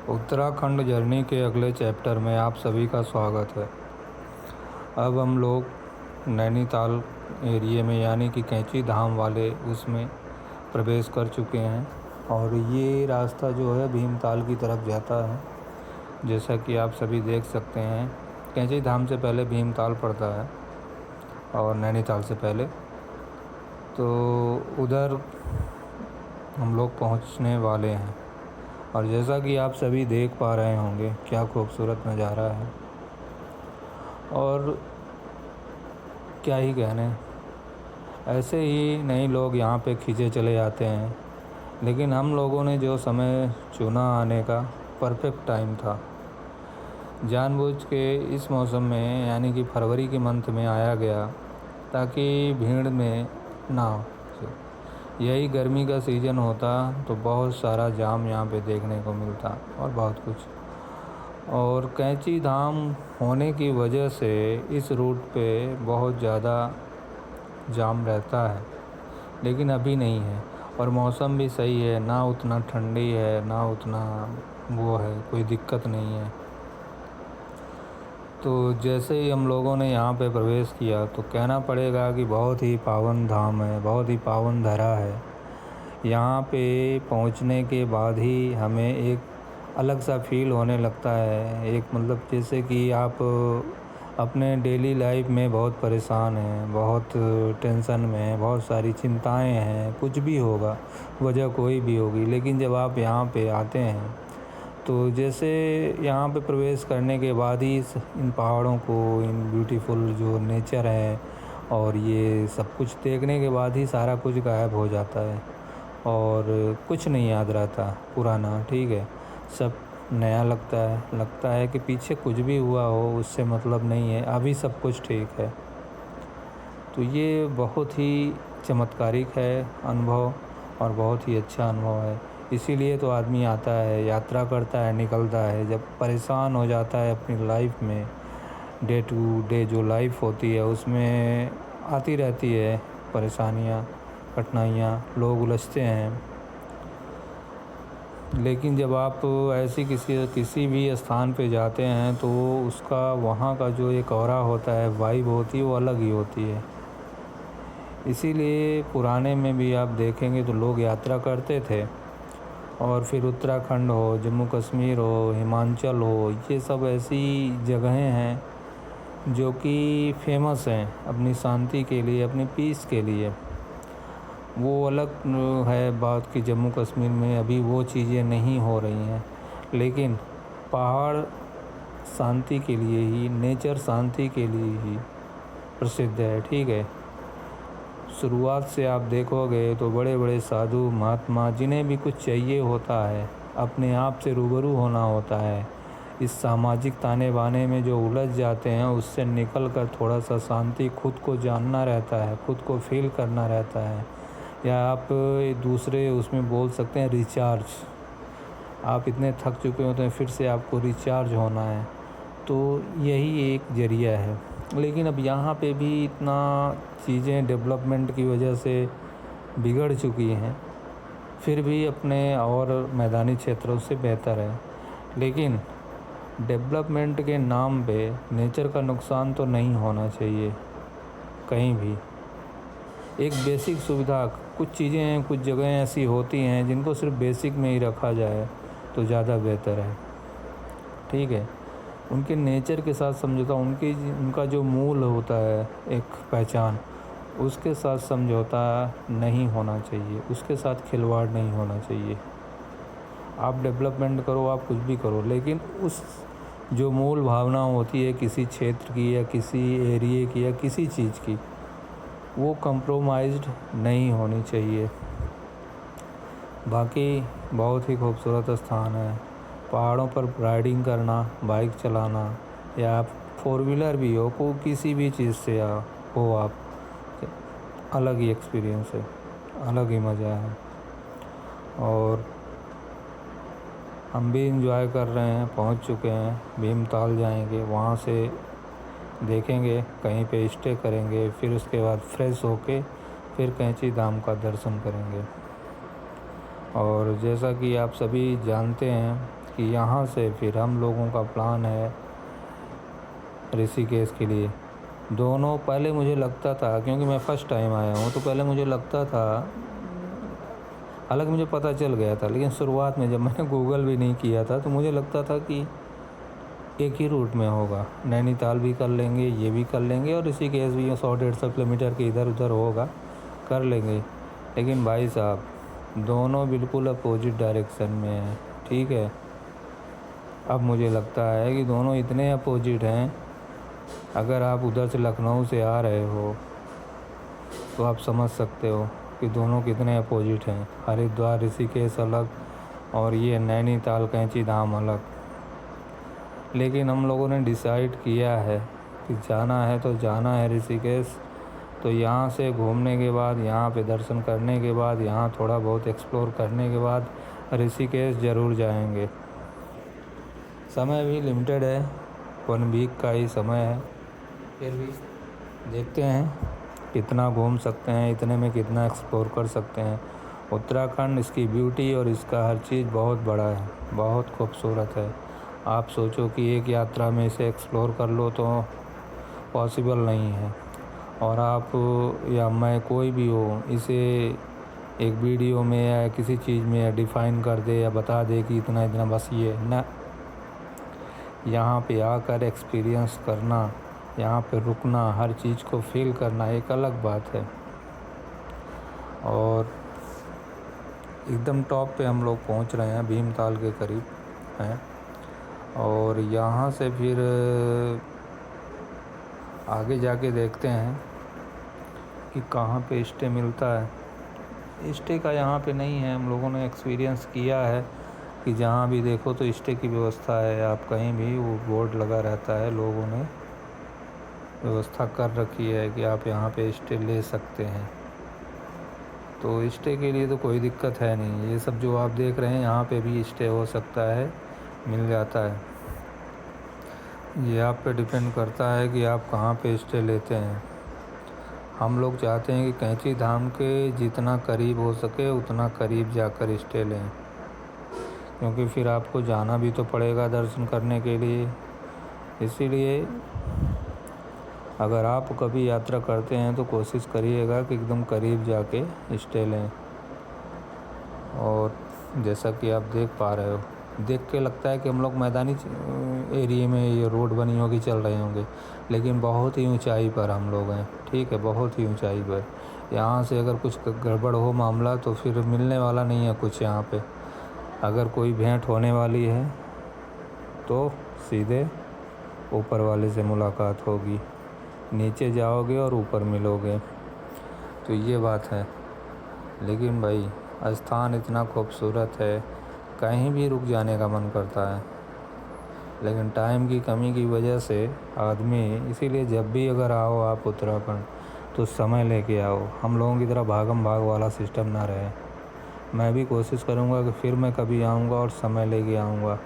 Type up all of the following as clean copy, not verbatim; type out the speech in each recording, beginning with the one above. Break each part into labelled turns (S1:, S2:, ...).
S1: Uttarakhand journey के अगले chapter में आप सभी का स्वागत है। अब हम लोग नैनीताल एरिए में यानी कि कैंची धाम वाले उसमें प्रवेश कर चुके हैं और ये रास्ता जो है भीमताल की तरफ जाता है। जैसा कि आप सभी देख सकते हैं, कैंची धाम से पहले भीमताल पड़ता है और नैनीताल से पहले, तो उधर हम लोग पहुंचने वाले हैं। और जैसा कि आप सभी देख पा रहे होंगे, क्या खूबसूरत नज़ारा है और क्या ही कहने। ऐसे ही नहीं लोग यहाँ पे खींचे चले जाते हैं, लेकिन हम लोगों ने जो समय चुना आने का परफेक्ट टाइम था। जानबूझ के इस मौसम में यानी कि फरवरी के मंथ में आया गया ताकि भीड़ में ना हो। यही गर्मी का सीज़न होता तो बहुत सारा जाम यहाँ पे देखने को मिलता और बहुत कुछ। और कैंची धाम होने की वजह से इस रूट पे बहुत ज़्यादा जाम रहता है, लेकिन अभी नहीं है और मौसम भी सही है, ना उतना ठंडी है ना उतना वो है, कोई दिक्कत नहीं है। तो जैसे ही हम लोगों ने यहाँ पे प्रवेश किया तो कहना पड़ेगा कि बहुत ही पावन धाम है, बहुत ही पावन धरा है। यहाँ पे पहुँचने के बाद ही हमें एक अलग सा फील होने लगता है। एक मतलब जैसे कि आप अपने डेली लाइफ में बहुत परेशान हैं, बहुत टेंशन में हैं, बहुत सारी चिंताएं हैं, कुछ भी होगा, वजह कोई भी होगी, लेकिन जब आप यहाँ पे आते हैं तो जैसे यहाँ पे प्रवेश करने के बाद ही इन पहाड़ों को, इन ब्यूटीफुल जो नेचर है और ये सब कुछ देखने के बाद ही सारा कुछ गायब हो जाता है और कुछ नहीं याद रहता पुराना। ठीक है, सब नया लगता है कि पीछे कुछ भी हुआ हो उससे मतलब नहीं है, अभी सब कुछ ठीक है। तो ये बहुत ही चमत्कारिक है अनुभव और बहुत ही अच्छा अनुभव है। इसीलिए तो आदमी आता है, यात्रा करता है, निकलता है। जब परेशान हो जाता है अपनी लाइफ में, डे टू डे जो लाइफ होती है उसमें आती रहती है परेशानियाँ, कठिनाइयाँ, लोग उलझते हैं। लेकिन जब आप ऐसी किसी भी स्थान पे जाते हैं तो उसका वहाँ का जो एक ऑरा होता है, वाइब होती है, वो अलग ही होती है। इसीलिए पुराने में भी आप देखेंगे तो लोग यात्रा करते थे और फिर उत्तराखंड हो, जम्मू कश्मीर हो, हिमाचल हो, ये सब ऐसी जगहें हैं जो कि फेमस हैं अपनी शांति के लिए, अपनी पीस के लिए। वो अलग है बात कि जम्मू कश्मीर में अभी वो चीज़ें नहीं हो रही हैं, लेकिन पहाड़ शांति के लिए ही, नेचर शांति के लिए ही प्रसिद्ध है। ठीक है, शुरुआत से आप देखोगे तो बड़े बड़े साधु महात्मा, जिन्हें भी कुछ चाहिए होता है, अपने आप से रूबरू होना होता है, इस सामाजिक ताने बाने में जो उलझ जाते हैं उससे निकल कर थोड़ा सा शांति खुद को जानना रहता है, खुद को फील करना रहता है, या आप दूसरे उसमें बोल सकते हैं रिचार्ज। आप इतने थक चुके होते हैं, फिर से आपको रिचार्ज होना है, तो यही एक ज़रिया है। लेकिन अब यहाँ पे भी इतना चीज़ें डेवलपमेंट की वजह से बिगड़ चुकी हैं, फिर भी अपने और मैदानी क्षेत्रों से बेहतर है। लेकिन डेवलपमेंट के नाम पे नेचर का नुकसान तो नहीं होना चाहिए कहीं भी। एक बेसिक सुविधा, कुछ चीज़ें हैं, कुछ जगहें ऐसी होती हैं जिनको सिर्फ बेसिक में ही रखा जाए तो ज़्यादा बेहतर है। ठीक है, उनके नेचर के साथ समझौता, उनका जो मूल होता है एक पहचान, उसके साथ समझौता नहीं होना चाहिए, उसके साथ खिलवाड़ नहीं होना चाहिए। आप डेवलपमेंट करो, आप कुछ भी करो, लेकिन उस जो मूल भावना होती है किसी क्षेत्र की या किसी एरिए की या किसी चीज़ की, वो कंप्रोमाइज़्ड नहीं होनी चाहिए। बाकी बहुत ही खूबसूरत स्थान है। पहाड़ों पर राइडिंग करना, बाइक चलाना, या आप फोर व्हीलर भी हो, को किसी भी चीज़ से हो आप, अलग ही एक्सपीरियंस है, अलग ही मज़ा है। और हम भी इंजॉय कर रहे हैं, पहुंच चुके हैं, भीमताल जाएंगे, वहाँ से देखेंगे, कहीं पे स्टे करेंगे, फिर उसके बाद फ्रेश होके फिर कैंची धाम का दर्शन करेंगे। और जैसा कि आप सभी जानते हैं कि यहाँ से फिर हम लोगों का प्लान है ऋषिकेश के लिए। दोनों पहले मुझे लगता था, क्योंकि मैं फ़र्स्ट टाइम आया हूँ, तो पहले मुझे लगता था, हालांकि मुझे पता चल गया था, लेकिन शुरुआत में जब मैंने गूगल भी नहीं किया था तो मुझे लगता था कि एक ही रूट में होगा, नैनीताल भी कर लेंगे, ये भी कर लेंगे और ऋषिकेश भी 100-150 किलोमीटर के इधर उधर होगा, कर लेंगे। लेकिन भाई साहब दोनों बिल्कुल अपोजिट डायरेक्शन में हैं, ठीक है। अब मुझे लगता है कि दोनों इतने अपोजिट हैं, अगर आप उधर से लखनऊ से आ रहे हो तो आप समझ सकते हो कि दोनों कितने अपोजिट हैं। हरिद्वार ऋषिकेश अलग और ये नैनीताल कैंची धाम अलग। लेकिन हम लोगों ने डिसाइड किया है कि जाना है तो जाना है ऋषिकेश। तो यहाँ से घूमने के बाद, यहाँ पे दर्शन करने के बाद, यहाँ थोड़ा बहुत एक्सप्लोर करने के बाद ऋषिकेश ज़रूर जाएंगे। समय भी लिमिटेड है, 1 वीक का ही समय है, फिर भी देखते हैं कितना घूम सकते हैं, इतने में कितना एक्सप्लोर कर सकते हैं। उत्तराखंड, इसकी ब्यूटी और इसका हर चीज़ बहुत बड़ा है, बहुत खूबसूरत है। आप सोचो कि एक यात्रा में इसे एक्सप्लोर कर लो तो पॉसिबल नहीं है। और आप या मैं कोई भी हो, इसे एक वीडियो में या किसी चीज़ में डिफ़ाइन कर दे या बता दे कि इतना इतना बस ये ना, यहाँ पे आकर एक्सपीरियंस करना, यहाँ पे रुकना, हर चीज़ को फील करना एक अलग बात है। और एकदम टॉप पे हम लोग पहुँच रहे हैं, भीमताल के करीब हैं। और यहाँ से फिर आगे जाके देखते हैं कि कहाँ पे स्टे मिलता है। स्टे का यहाँ पे नहीं है, हम लोगों ने एक्सपीरियंस किया है कि जहाँ भी देखो तो स्टे की व्यवस्था है। आप कहीं भी, वो बोर्ड लगा रहता है, लोगों ने व्यवस्था कर रखी है कि आप यहाँ पे स्टे ले सकते हैं। तो स्टे के लिए तो कोई दिक्कत है नहीं। ये सब जो आप देख रहे हैं यहाँ पे भी स्टे हो सकता है, मिल जाता है। ये आप पे डिपेंड करता है कि आप कहाँ पे स्टे लेते हैं। हम लोग चाहते हैं कि कैंची धाम के जितना करीब हो सके उतना करीब जाकर स्टे लें, क्योंकि फिर आपको जाना भी तो पड़ेगा दर्शन करने के लिए। इसीलिए अगर आप कभी यात्रा करते हैं तो कोशिश करिएगा कि एकदम करीब जाके स्टे लें। और जैसा कि आप देख पा रहे हो, देख के लगता है कि हम लोग मैदानी एरिया में ये रोड बनी होगी चल रहे होंगे, लेकिन बहुत ही ऊंचाई पर हम लोग हैं, ठीक है, बहुत ही ऊंचाई पर। यहाँ से अगर कुछ गड़बड़ हो मामला तो फिर मिलने वाला नहीं है कुछ यहाँ पे। अगर कोई भेंट होने वाली है तो सीधे ऊपर वाले से मुलाकात होगी, नीचे जाओगे और ऊपर मिलोगे, तो ये बात है। लेकिन भाई स्थान इतना खूबसूरत है, कहीं भी रुक जाने का मन करता है, लेकिन टाइम की कमी की वजह से आदमी, इसीलिए जब भी अगर आओ आप उत्तराखंड तो समय लेके आओ। हम लोगों की तरह भागम भाग वाला सिस्टम ना रहे। मैं भी कोशिश करूँगा कि फिर मैं कभी आऊँगा और समय लेके आऊँगा।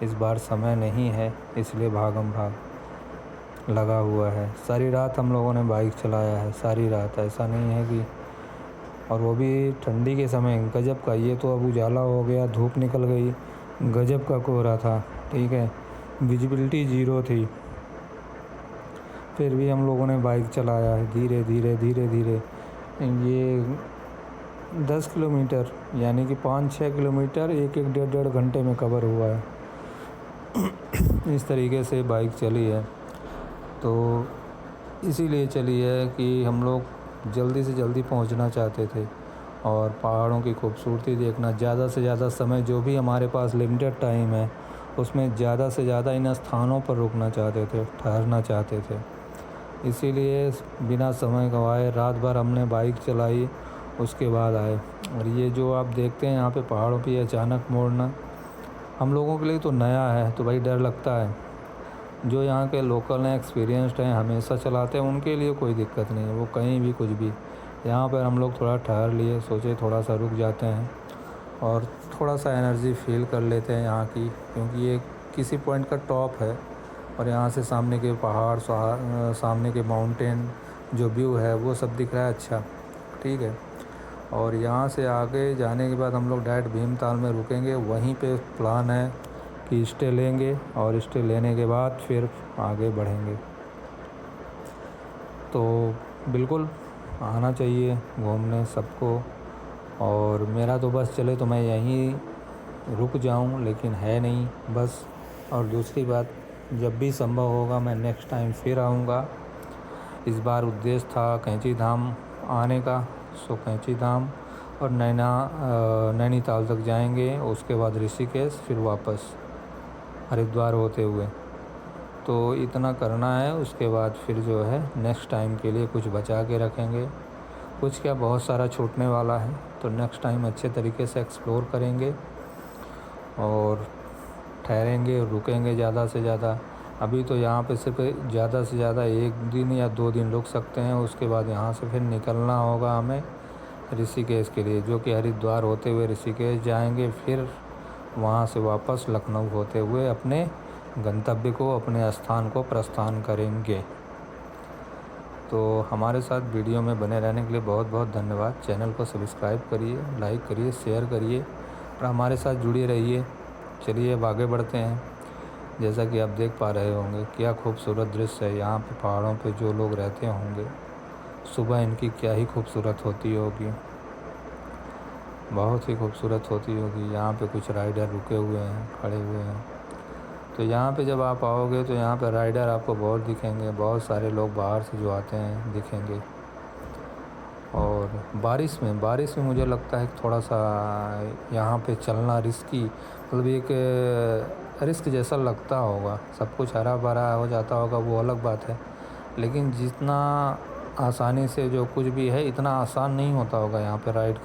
S1: इस बार समय नहीं है, इसलिए भागम भाग लगा हुआ है। सारी रात हम लोगों ने बाइक चलाया है, सारी रात, ऐसा नहीं है कि, और वो भी ठंडी के समय, गजब का। ये तो अब उजाला हो गया, धूप निकल गई, गजब का कोहरा था, ठीक है, विजिबिलिटी ज़ीरो थी। फिर भी हम लोगों ने बाइक चलाया है धीरे धीरे धीरे धीरे। ये 10 किलोमीटर यानी कि 5-6 किलोमीटर 1-1 डेढ़ घंटे में कवर हुआ है। इस तरीके से बाइक चली है। तो इसीलिए चली है कि हम लोग जल्दी से जल्दी पहुंचना चाहते थे और पहाड़ों की खूबसूरती देखना, ज़्यादा से ज़्यादा समय, जो भी हमारे पास लिमिटेड टाइम है उसमें ज़्यादा से ज़्यादा इन स्थानों पर रुकना चाहते थे, ठहरना चाहते थे। इसीलिए बिना समय गंवाए रात भर हमने बाइक चलाई, उसके बाद आए। और ये जो आप देखते हैं यहाँ पे पहाड़ों पे अचानक मोड़ना हम लोगों के लिए तो नया है, तो भाई डर लगता है। जो यहाँ के लोकल हैं, एक्सपीरियंस्ड हैं, हमेशा चलाते हैं, उनके लिए कोई दिक्कत नहीं है, वो कहीं भी कुछ भी। यहाँ पर हम लोग थोड़ा ठहर लिए, सोचे थोड़ा सा रुक जाते हैं और थोड़ा सा एनर्जी फील कर लेते हैं यहाँ की, क्योंकि ये किसी पॉइंट का टॉप है और यहाँ से सामने के पहाड़, सामने के माउंटेन, जो व्यू है वो सब दिख रहा है अच्छा, ठीक है। और यहाँ से आगे जाने के बाद हम लोग डायरेक्ट भीमताल में रुकेंगे, वहीं पे प्लान है कि स्टे लेंगे और स्टे लेने के बाद फिर आगे बढ़ेंगे। तो बिल्कुल आना चाहिए घूमने सबको। और मेरा तो बस चले तो मैं यहीं रुक जाऊं, लेकिन है नहीं बस। और दूसरी बात, जब भी संभव होगा मैं नेक्स्ट टाइम फिर आऊँगा। इस बार उद्देश्य था कैंची धाम आने का, सो कैंची धाम और नैनीताल तक जाएंगे, उसके बाद ऋषिकेश, फिर वापस हरिद्वार होते हुए। तो इतना करना है, उसके बाद फिर जो है नेक्स्ट टाइम के लिए कुछ बचा के रखेंगे। कुछ क्या, बहुत सारा छूटने वाला है, तो नेक्स्ट टाइम अच्छे तरीके से एक्सप्लोर करेंगे और ठहरेंगे और रुकेंगे ज़्यादा से ज़्यादा। अभी तो यहाँ पे सिर्फ ज़्यादा से ज़्यादा 1 दिन या 2 दिन रुक सकते हैं, उसके बाद यहाँ से फिर निकलना होगा हमें ऋषिकेश के लिए, जो कि हरिद्वार होते हुए ऋषिकेश जाएंगे, फिर वहाँ से वापस लखनऊ होते हुए अपने गंतव्य को, अपने स्थान को प्रस्थान करेंगे। तो हमारे साथ वीडियो में बने रहने के लिए बहुत बहुत धन्यवाद। चैनल को सब्सक्राइब करिए, लाइक करिए, शेयर करिए और हमारे साथ जुड़े रहिए। चलिए अब आगे बढ़ते हैं। जैसा कि आप देख पा रहे होंगे क्या खूबसूरत दृश्य है यहाँ पे। पहाड़ों पे जो लोग रहते होंगे, सुबह इनकी क्या ही खूबसूरत होती होगी, बहुत ही खूबसूरत होती होगी। यहाँ पे कुछ राइडर रुके हुए हैं, खड़े हुए हैं। तो यहाँ पे जब आप आओगे तो यहाँ पे राइडर आपको बहुत दिखेंगे, बहुत सारे लोग बाहर से जो आते हैं दिखेंगे। और बारिश में मुझे लगता है थोड़ा सा यहाँ पे चलना रिस्की, मतलब एक रिस्क जैसा लगता होगा। सब कुछ हरा भरा हो जाता होगा, वो अलग बात है, लेकिन जितना आसानी से जो कुछ भी है, इतना आसान नहीं होता होगा यहाँ पे राइड